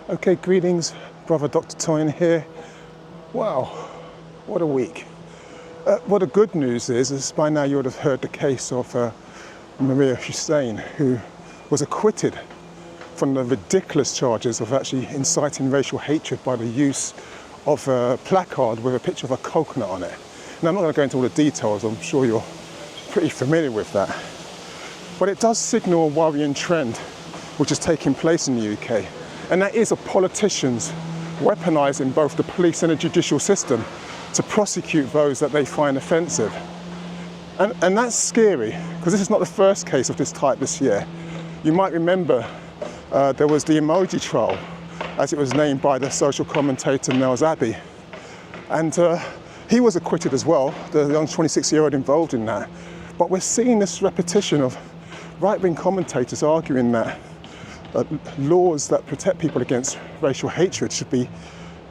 Okay, greetings, brother Dr. Toyin here. Wow, what a week. What the good news is by now you would have heard the case of Marieha Hussain, who was acquitted from the ridiculous charges of actually inciting racial hatred by the use of a placard with a picture of a coconut on it. Now, I'm not going to go into all the details, I'm sure you're pretty familiar with that. But it does signal a worrying trend which is taking place in the UK. And that is of politicians weaponising both the police and the judicial system to prosecute those that they find offensive. And that's scary, because this is not the first case of this type this year. You might remember there was the Emoji Troll, as it was named by the social commentator Nels Abbey. And he was acquitted as well, the young 26-year-old involved in that. But we're seeing this repetition of right-wing commentators arguing that laws that protect people against racial hatred should be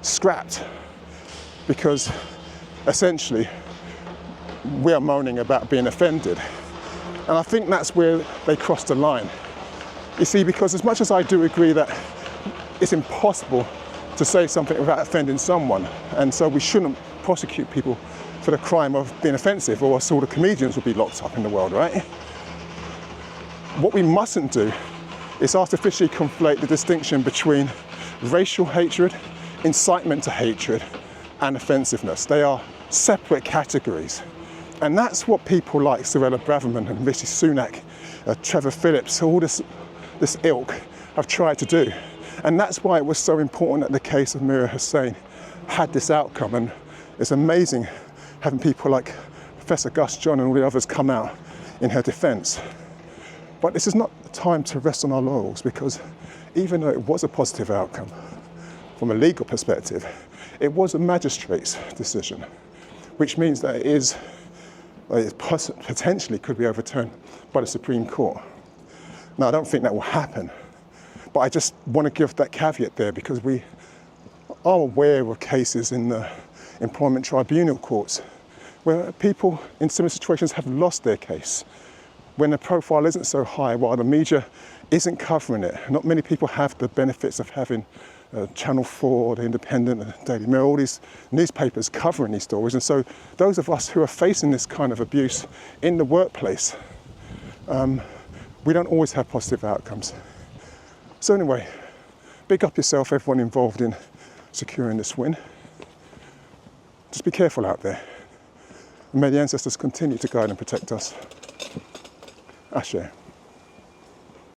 scrapped because essentially we are moaning about being offended. And I think that's where they crossed the line. You see, because as much as I do agree that it's impossible to say something without offending someone, and so we shouldn't prosecute people for the crime of being offensive, or else all the comedians would be locked up in the world, right? What we mustn't do is artificially conflate the distinction between racial hatred, incitement to hatred, and offensive-ness. They are separate categories. And that's what people like Suella Braverman and Rishi Sunak, Trevor Phillips, all this ilk have tried to do. And that's why it was so important that the case of Marieha Hussain had this outcome. And it's amazing having people like Professor Gus John and all the others come out in her defence. But this is not the time to rest on our laurels, because even though it was a positive outcome from a legal perspective, it was a magistrate's decision, which means that it potentially could be overturned by the Supreme Court. Now, I don't think that will happen, but I just want to give that caveat there, because we are aware of cases in the employment tribunal courts where people in similar situations have lost their case when the profile isn't so high, while the media isn't covering it. Not many people have the benefits of having Channel 4, The Independent, the Daily Mirror, all these newspapers covering these stories. And so those of us who are facing this kind of abuse in the workplace, we don't always have positive outcomes. So anyway, big up yourself, everyone involved in securing this win. Just be careful out there. And may the ancestors continue to guide and protect us. Ashe.